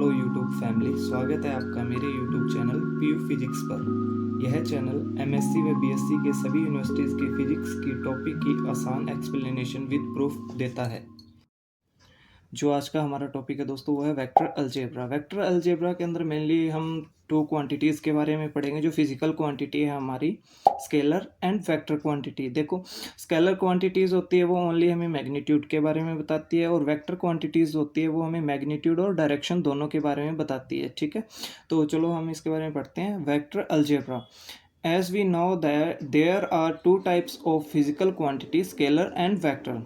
Hello YouTube family, स्वागत है आपका मेरे यूट्यूब चैनल पीयू फिजिक्स पर। यह चैनल एमएससी व बीएससी के सभी यूनिवर्सिटीज़ के फिजिक्स की टॉपिक की आसान एक्सप्लेनेशन विद प्रूफ देता है। जो आज का हमारा टॉपिक है दोस्तों, वो है वेक्टर अलजेब्रा। वेक्टर अलजेब्रा के अंदर मेनली हम टू क्वांटिटीज़ के बारे में पढ़ेंगे। जो फिजिकल क्वांटिटी है हमारी, स्केलर एंड वेक्टर क्वांटिटी। देखो, स्केलर क्वांटिटीज़ होती है वो ओनली हमें मैग्नीट्यूड के बारे में बताती है, और वेक्टर क्वांटिटीज़ होती है वो हमें मैग्नीट्यूड और डायरेक्शन दोनों के बारे में बताती है। ठीक है, तो चलो हम इसके बारे में पढ़ते हैं। Vector algebra. As we know that there are two types of physical quantity, scalar and vector.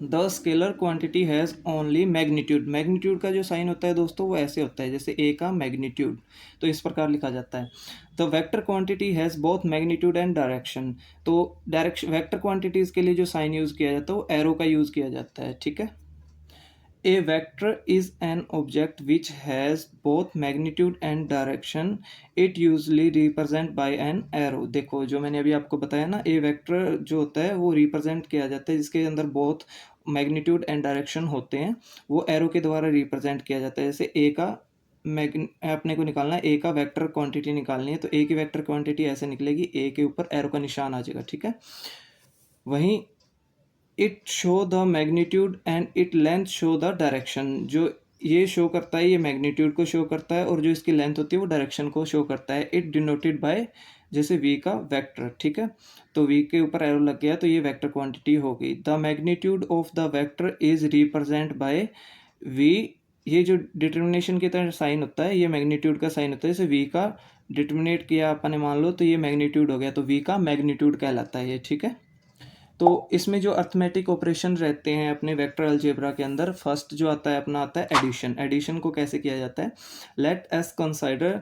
The scalar quantity has only magnitude. Magnitude का जो साइन होता है दोस्तों वो ऐसे होता है, जैसे ए का मैग्नीट्यूड, तो इस प्रकार लिखा जाता है। The vector quantity has both magnitude and direction. तो डायरेक्शन वेक्टर क्वांटिटीज़ के लिए जो साइन यूज़ किया जाता है वो एरो का यूज़ किया जाता है। ठीक है, A vector is an object which has both magnitude and direction. It usually represent by an arrow. देखो, जो मैंने अभी आपको बताया ना, A वेक्टर जो होता है वो रिप्रेजेंट किया जाता है जिसके अंदर बहुत मैग्नीट्यूड एंड डायरेक्शन होते हैं, वो एरो के द्वारा रिप्रेजेंट किया जाता है। जैसे ए का अपने को निकालना है, ए का वेक्टर क्वांटिटी निकालनी है, तो ए की वेक्टर क्वांटिटी ऐसे निकलेगी, ए के ऊपर एरो का निशान आ जाएगा। ठीक है, वहीं it show the magnitude and it length show the direction. जो ये शो करता है, ये मैग्नीट्यूड को शो करता है, और जो इसकी लेंथ होती है वो डायरेक्शन को शो करता है। इट डिनोटेड बाय, जैसे v का वेक्टर। ठीक है, तो v के ऊपर एरो लग गया तो ये वेक्टर क्वांटिटी हो गई। The magnitude of the vector is represent by v। ये जो डिटर्मिनेशन की तरह साइन होता है, ये मैग्नीट्यूड का साइन होता है। जैसे v का डिटर्मिनेट किया आपने, मान लो, तो ये मैग्नीट्यूड हो गया, तो v का मैग्नीट्यूड कहलाता है ये। ठीक है, तो इसमें जो अर्थमेटिक ऑपरेशन रहते हैं अपने वेक्टर अलजेब्रा के अंदर, फर्स्ट जो आता है अपना आता है एडिशन। एडिशन को कैसे किया जाता है? Let's consider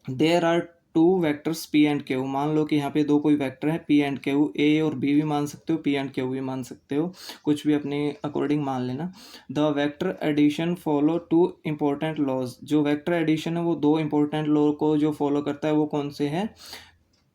there are two vectors P and Q. मान लो कि यहाँ पे दो कोई वेक्टर है पी एंड क्यू, ए और बी भी मान सकते हो, पी एंड क्यू भी मान सकते हो, कुछ भी अपने अकॉर्डिंग मान लेना। The vector addition follow two important laws. जो वेक्टर एडिशन है वो दो इंपॉर्टेंट लॉ को जो फॉलो करता है वो कौन से हैं?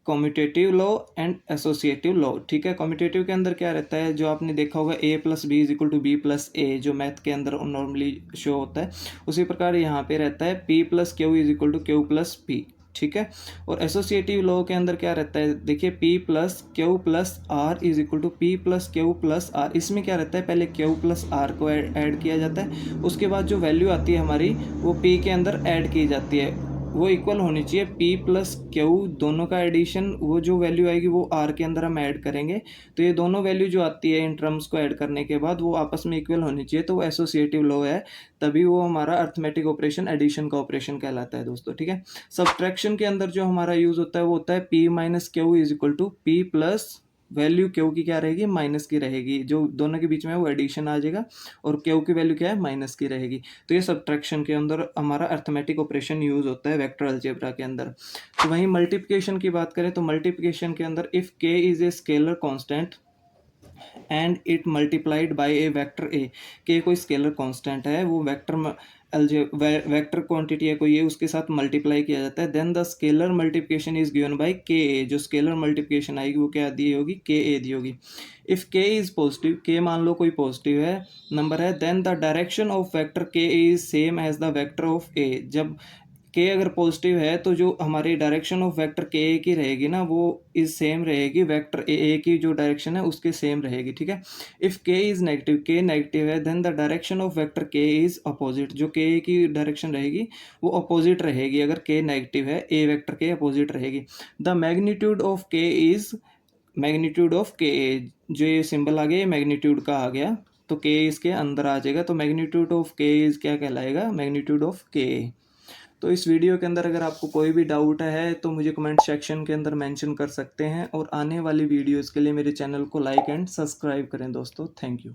Commutative law and associative law. ठीक है, कॉम्यूटेटिव के अंदर क्या रहता है, जो आपने देखा होगा A plus B is equal to B plus A, जो मैथ के अंदर नॉर्मली शो होता है, उसी प्रकार यहाँ पे रहता है P plus Q is equal to Q plus P. ठीक है, और एसोसिएटिव लॉ के अंदर क्या रहता है, देखिए P plus Q plus R is equal to P plus Q plus R. इसमें क्या रहता है, पहले क्यू प्लस आर को ऐड किया जाता है, उसके बाद जो वैल्यू आती है हमारी वो पी के अंदर ऐड की जाती है, वो इक्वल होनी चाहिए। p प्लस क्यू दोनों का एडिशन, वो जो वैल्यू आएगी वो r के अंदर हम ऐड करेंगे, तो ये दोनों वैल्यू जो आती है इन टर्म्स को ऐड करने के बाद वो आपस में इक्वल होनी चाहिए, तो वो एसोसिएटिव लॉ है, तभी वो हमारा अर्थमेटिक ऑपरेशन एडिशन का ऑपरेशन कहलाता है दोस्तों। ठीक है, सब्ट्रैक्शन के अंदर जो हमारा यूज होता है वो होता है p minus Q is equal to p plus value Q की क्या रहेगी, माइनस की रहेगी, जो दोनों के बीच में वो एडिशन आ जाएगा, और क्यू की वैल्यू क्या है, माइनस की रहेगी। तो ये सब्ट्रैक्शन के अंदर हमारा अर्थमेटिक ऑपरेशन यूज होता है वेक्टर अलजेब्रा के अंदर। तो वहीं मल्टीप्लिकेशन की बात करें तो मल्टीप्लिकेशन के अंदर if k is a scalar constant and it multiplied by A vector A. के कोई स्केलर कांस्टेंट है, वो वेक्टर क्वांटिटी है कोई, ये उसके साथ मल्टीप्लाई किया जाता है, then the scalar multiplication is given by K A. जो स्केलर मल्टीप्लिकेशन आएगी वो क्या दी होगी, के ए दी होगी। इफ के इज पॉजिटिव, के मान लो कोई पॉजिटिव है नंबर है, then the direction of vector के is same as the vector of a. जब के अगर पॉजिटिव है तो जो हमारी डायरेक्शन ऑफ वेक्टर के ए की रहेगी ना, वो इज सेम रहेगी, वेक्टर ए की जो डायरेक्शन है उसके सेम रहेगी। ठीक है, if K is negative, K negative है, then the direction of vector के इज अपोजिट। जो के की डायरेक्शन रहेगी वो अपोजिट रहेगी, अगर के नेगेटिव है, ए वेक्टर के अपोजिट रहेगी। द मैग्नीट्यूड ऑफ के इज मैग्नीट्यूड ऑफ के ए, जो ये सिंबल आ गया ये मैग्नीट्यूड का आ गया, तो के इसके अंदर आ जाएगा, तो मैग्नीट्यूड ऑफ के इज क्या कहलाएगा, मैग्नीट्यूड ऑफ के। तो इस वीडियो के अंदर अगर आपको कोई भी डाउट है तो मुझे कमेंट सेक्शन के अंदर मेंशन कर सकते हैं, और आने वाली वीडियोस के लिए मेरे चैनल को लाइक एंड सब्सक्राइब करें दोस्तों। Thank you.